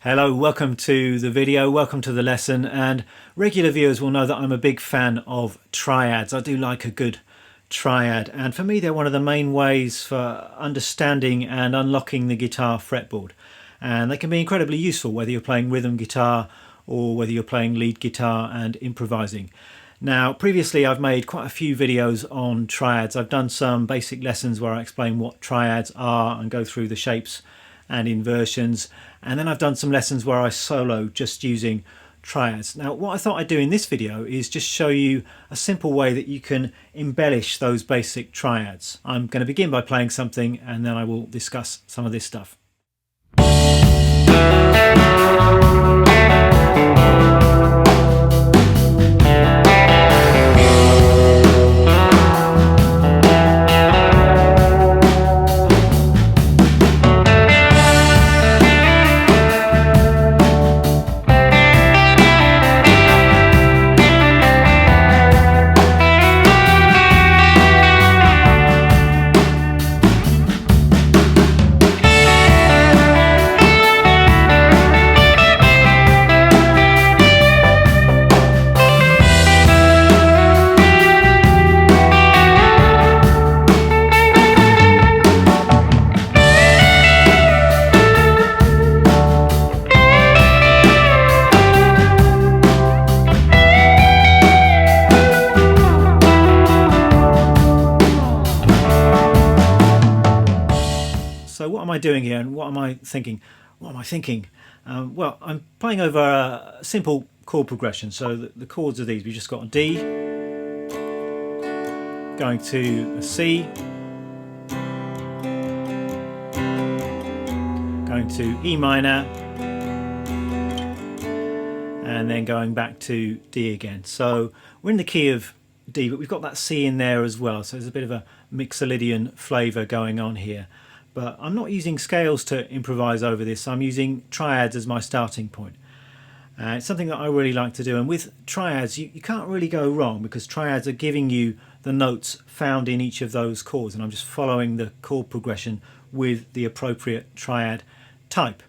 Hello, welcome to the video, welcome to the lesson, and regular viewers will know that I'm a big fan of triads. I do like a good triad, and for me they're one of the main ways for understanding and unlocking the guitar fretboard. And they can be incredibly useful whether you're playing rhythm guitar or whether you're playing lead guitar and improvising. Now, previously I've made quite a few videos on triads. I've done some basic lessons where I explain what triads are and go through the shapes and inversions, and then I've done some lessons where I solo just using triads. Now, what I thought I'd do in this video is just show you a simple way that you can embellish those basic triads. I'm going to begin by playing something and then I will discuss some of this stuff. So what am I doing here and what am I thinking? Well, I'm playing over a simple chord progression. So the chords are these. We've just got a D, going to a C, going to E minor, and then going back to D again. So we're in the key of D, but we've got that C in there as well. So there's a bit of a Mixolydian flavour going on here. But I'm not using scales to improvise over this. I'm using triads as my starting point. It's something that I really like to do. And with triads, you can't really go wrong because triads are giving you the notes found in each of those chords. And I'm just following the chord progression with the appropriate triad type.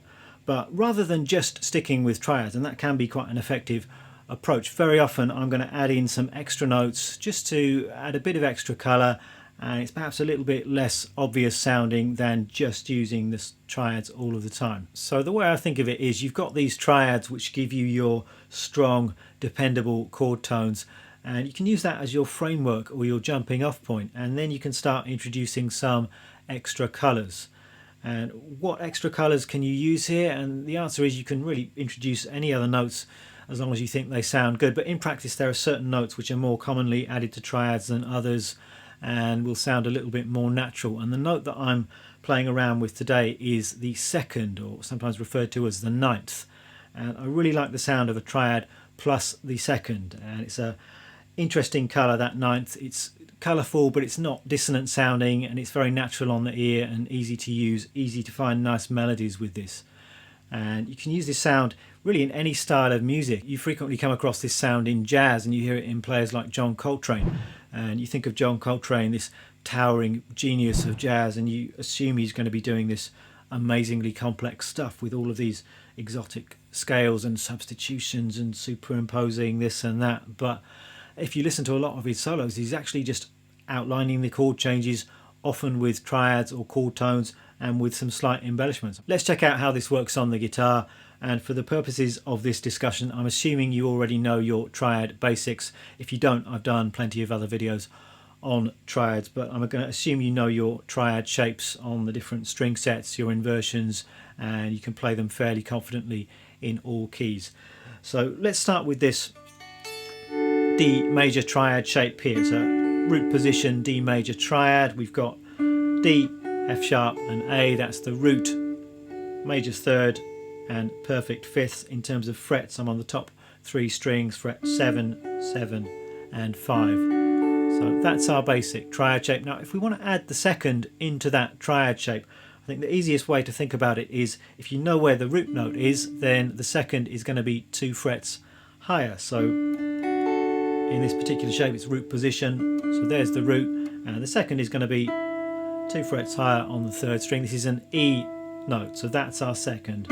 But rather than just sticking with triads, and that can be quite an effective approach, very often I'm going to add in some extra notes just to add a bit of extra colour. And it's perhaps a little bit less obvious sounding than just using the triads all of the time. So the way I think of it is you've got these triads which give you your strong, dependable chord tones, and you can use that as your framework or your jumping off point, and then you can start introducing some extra colours. And what extra colours can you use here? And the answer is you can really introduce any other notes as long as you think they sound good. But in practice there are certain notes which are more commonly added to triads than others, and will sound a little bit more natural. And the note that I'm playing around with today is the second, or sometimes referred to as the ninth. And I really like the sound of a triad plus the second, and it's a interesting colour, that ninth. It's colourful, but it's not dissonant sounding, and it's very natural on the ear and easy to use, easy to find nice melodies with this. And you can use this sound really in any style of music. You frequently come across this sound in jazz, and you hear it in players like John Coltrane. And you think of John Coltrane, this towering genius of jazz, and you assume he's going to be doing this amazingly complex stuff with all of these exotic scales and substitutions and superimposing this and that. But if you listen to a lot of his solos, he's actually just outlining the chord changes, often with triads or chord tones and with some slight embellishments. Let's check out how this works on the guitar. And for the purposes of this discussion, I'm assuming you already know your triad basics. If you don't, I've done plenty of other videos on triads, but I'm going to assume you know your triad shapes on the different string sets, your inversions, and you can play them fairly confidently in all keys. So let's start with this D major triad shape here. So root position D major triad. We've got D, F sharp and A. That's the root, major third and perfect fifth. In terms of frets, I'm on the top three strings, fret 7, 7 and 5. So that's our basic triad shape. Now if we want to add the second into that triad shape, I think the easiest way to think about it is if you know where the root note is, then the second is going to be 2 frets higher. So in this particular shape it's root position, so there's the root, and the second is going to be 2 frets higher on the third string. This is an E note, so that's our second.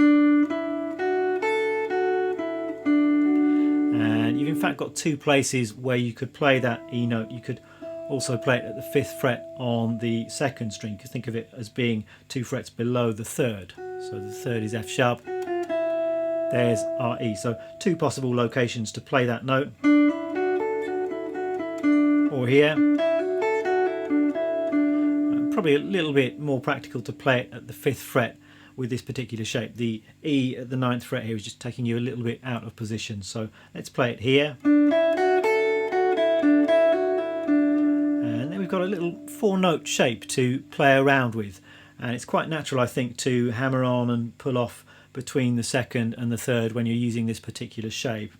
you've in fact got two places where you could play that E note. You could also play it at the 5th fret on the 2nd string. You could think of it as being 2 frets below the 3rd. So the 3rd is F sharp, there's our E. So two possible locations to play that note. Or here. Probably a little bit more practical to play it at the 5th fret with this particular shape. The E at the 9th fret here is just taking you a little bit out of position. So let's play it here. And then we've got a little 4-note shape to play around with. And it's quite natural, I think, to hammer on and pull off between the 2nd and the 3rd when you're using this particular shape.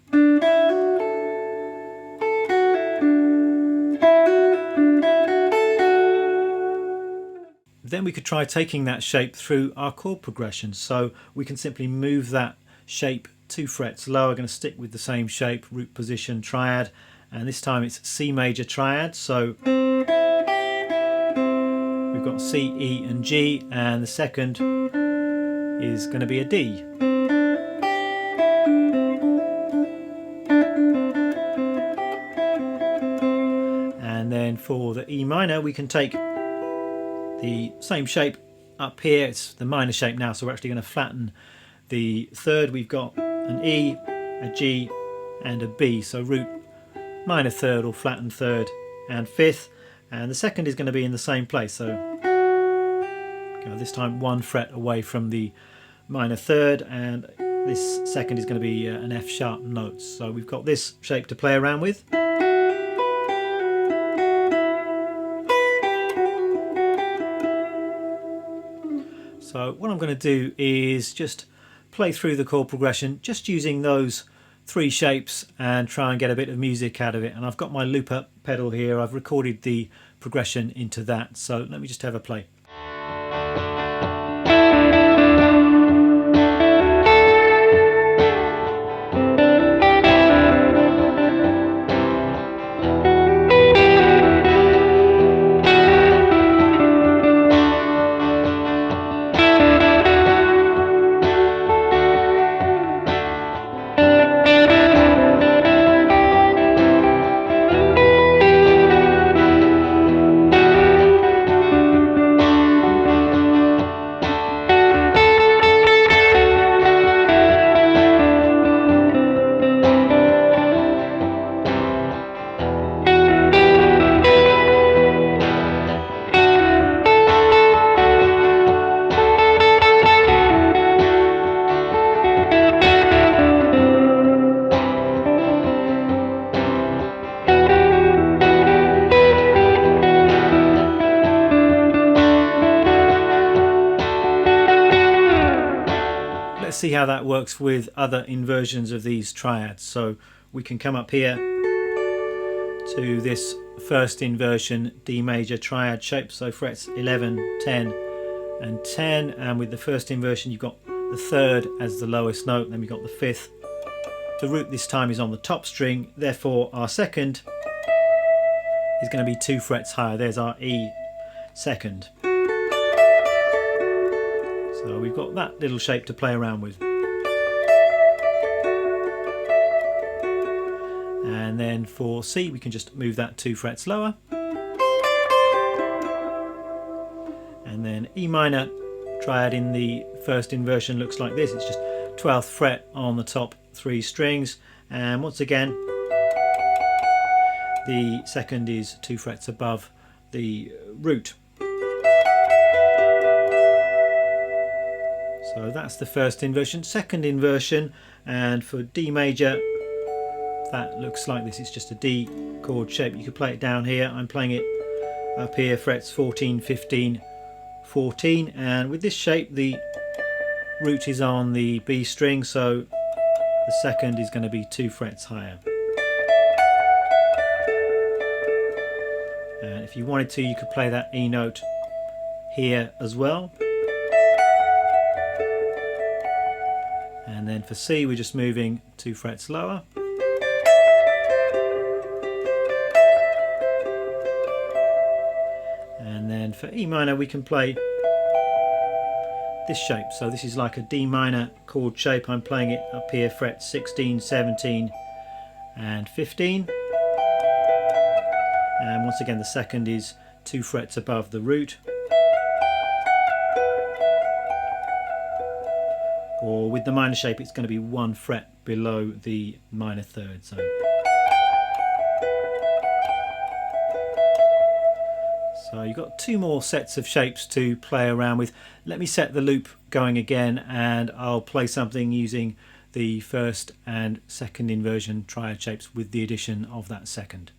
Then we could try taking that shape through our chord progression. So we can simply move that shape 2 frets lower. We're going to stick with the same shape, root position, triad, and this time it's C major triad. So we've got C, E and G, and the 2nd is going to be a D. And then for the E minor we can take the same shape up here. It's the minor shape now, so we're actually going to flatten the 3rd. We've got an E, a G and a B, so root minor 3rd or flattened 3rd and 5th, and the 2nd is going to be in the same place, so this time 1 fret away from the minor 3rd, and this 2nd is going to be an F sharp note. So we've got this shape to play around with. So what I'm going to do is just play through the chord progression, just using those 3 shapes and try and get a bit of music out of it. And I've got my looper pedal here. I've recorded the progression into that. So let me just have a play. Let's see how that works with other inversions of these triads. So we can come up here to this first inversion D major triad shape, so frets 11, 10 and 10, and with the first inversion you've got the 3rd as the lowest note, then we've got the 5th. The root this time is on the top string, therefore our 2nd is going to be 2 frets higher. There's our E 2nd. So we've got that little shape to play around with. And then for C we can just move that 2 frets lower. And then E minor triad in the first inversion looks like this. It's just 12th fret on the top 3 strings, and once again the 2nd is 2 frets above the root. So that's the first inversion. Second inversion, and for D major that looks like this. It's just a D chord shape. You could play it down here. I'm playing it up here, frets 14, 15, 14, and with this shape the root is on the B string, so the 2nd is going to be 2 frets higher. And if you wanted to, you could play that E note here as well. And then for C we're just moving 2 frets lower. And then for E minor we can play this shape. So this is like a D minor chord shape. I'm playing it up here, fret 16, 17 and 15. And once again the second is 2 frets above the root. Or with the minor shape it's going to be 1 fret below the minor third. So you've got 2 more sets of shapes to play around with. Let me set the loop going again and I'll play something using the first and second inversion triad shapes with the addition of that second.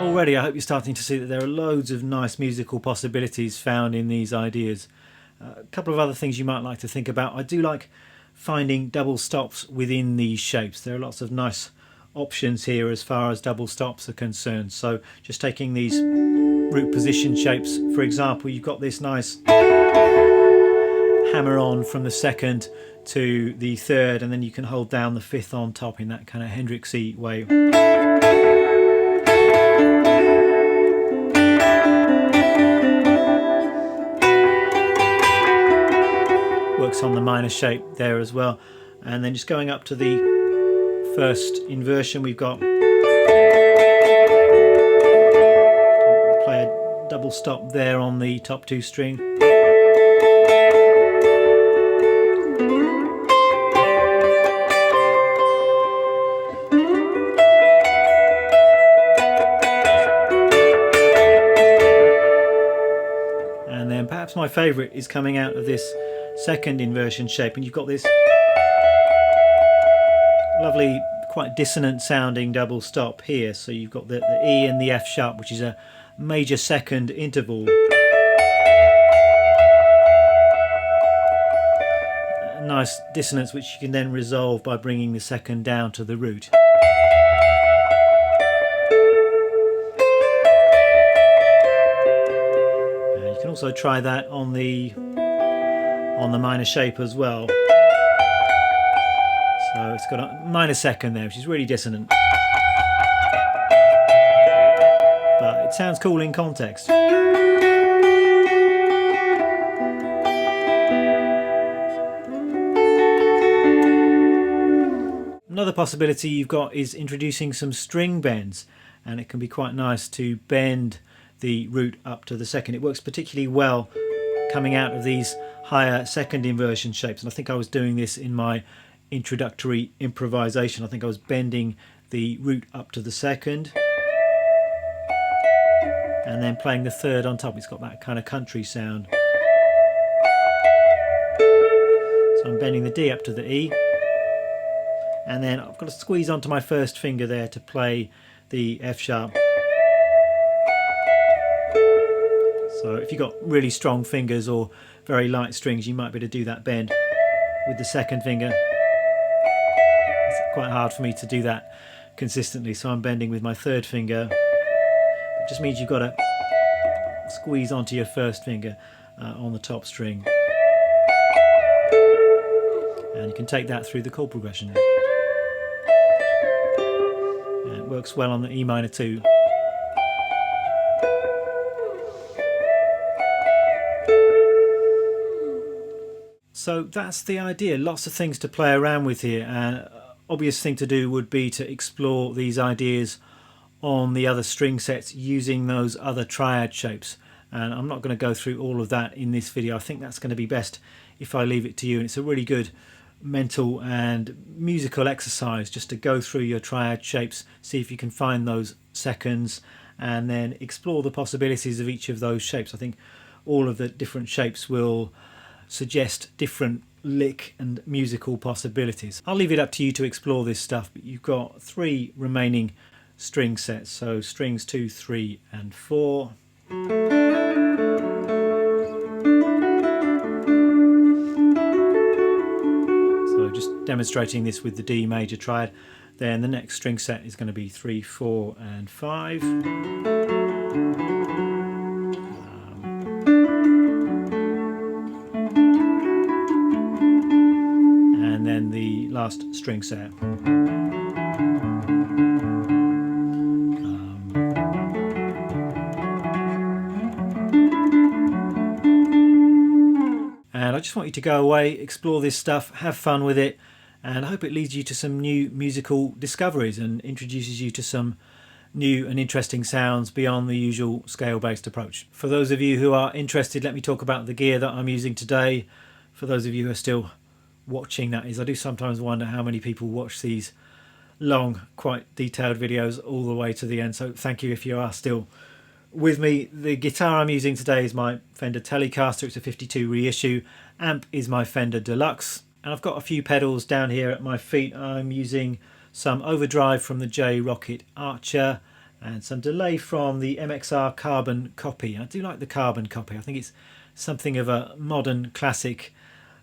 Already I hope you're starting to see that there are loads of nice musical possibilities found in these ideas. A couple of other things you might like to think about. I do like finding double stops within these shapes. There are lots of nice options here as far as double stops are concerned. So just taking these root position shapes, for example, you've got this nice hammer on from the second to the third, and then you can hold down the fifth on top in that kind of Hendrixy way. Works on the minor shape there as well. And then just going up to the first inversion, we've got play a double stop there on the top 2 string. And then perhaps my favourite is coming out of this second inversion shape, and you've got this lovely, quite dissonant sounding double stop here. So you've got the E and the F sharp, which is a major second interval. A nice dissonance which you can then resolve by bringing the second down to the root. You can also try that on the minor shape as well. So it's got a minor second there, which is really dissonant, but it sounds cool in context. Another possibility you've got is introducing some string bends, and it can be quite nice to bend the root up to the second. It works particularly well coming out of these higher second inversion shapes, and I think I was doing this in my introductory improvisation. I think I was bending the root up to the second and then playing the third on top. It's got that kind of country sound. So I'm bending the D up to the E, and then I've got to squeeze onto my first finger there to play the F sharp. So if you've got really strong fingers or very light strings, you might be able to do that bend with the second finger. It's quite hard for me to do that consistently, so I'm bending with my third finger. It just means you've got to squeeze onto your first finger on the top string. And you can take that through the chord progression. And it works well on the E minor too. So that's the idea. Lots of things to play around with here. And obvious thing to do would be to explore these ideas on the other string sets using those other triad shapes. And I'm not going to go through all of that in this video. I think that's going to be best if I leave it to you. And it's a really good mental and musical exercise just to go through your triad shapes, see if you can find those seconds, and then explore the possibilities of each of those shapes. I think all of the different shapes will suggest different lick and musical possibilities. I'll leave it up to you to explore this stuff, but you've got 3 remaining string sets, so strings 2, 3 and 4. So just demonstrating this with the D major triad. Then the next string set is going to be 3, 4 and 5. And then the last string set. And I just want you to go away, explore this stuff, have fun with it, and I hope it leads you to some new musical discoveries and introduces you to some new and interesting sounds beyond the usual scale-based approach. For those of you who are interested, let me talk about the gear that I'm using today. For those of you who are still watching, that is, I do sometimes wonder how many people watch these long, quite detailed videos all the way to the end, so thank you if you are still with me. The guitar I'm using today is my Fender Telecaster. It's a 52 reissue. Amp is my Fender Deluxe, and I've got a few pedals down here at my feet. I'm using some overdrive from the J Rocket Archer and some delay from the MXR Carbon Copy. I do like the Carbon Copy. I think it's something of a modern classic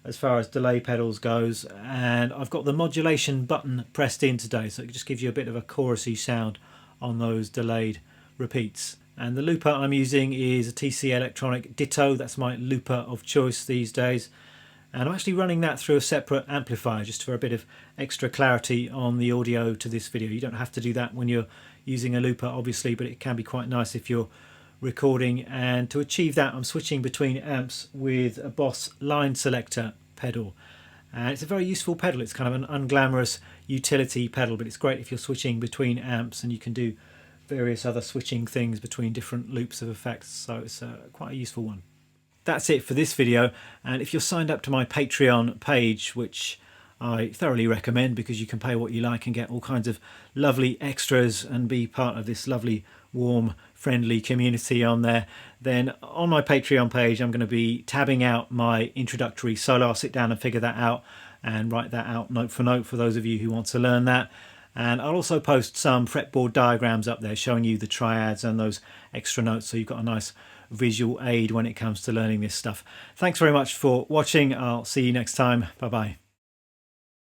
as far as delay pedals goes, and I've got the modulation button pressed in today, so it just gives you a bit of a chorusy sound on those delayed repeats. And the looper I'm using is a TC Electronic Ditto. That's my looper of choice these days. And I'm actually running that through a separate amplifier just for a bit of extra clarity on the audio to this video. You don't have to do that when you're using a looper, obviously, but it can be quite nice if you're recording. And to achieve that, I'm switching between amps with a Boss line selector pedal. And it's a very useful pedal. It's kind of an unglamorous utility pedal, but it's great if you're switching between amps, and you can do various other switching things between different loops of effects, so it's quite a useful one. That's it for this video, and if you're signed up to my Patreon page, which I thoroughly recommend because you can pay what you like and get all kinds of lovely extras and be part of this lovely, warm, friendly community on there, then on my Patreon page I'm going to be tabbing out my introductory solo. I'll sit down and figure that out and write that out note for note for those of you who want to learn that. And I'll also post some fretboard diagrams up there showing you the triads and those extra notes, so you've got a nice visual aid when it comes to learning this stuff. Thanks very much for watching. I'll see you next time. Bye bye.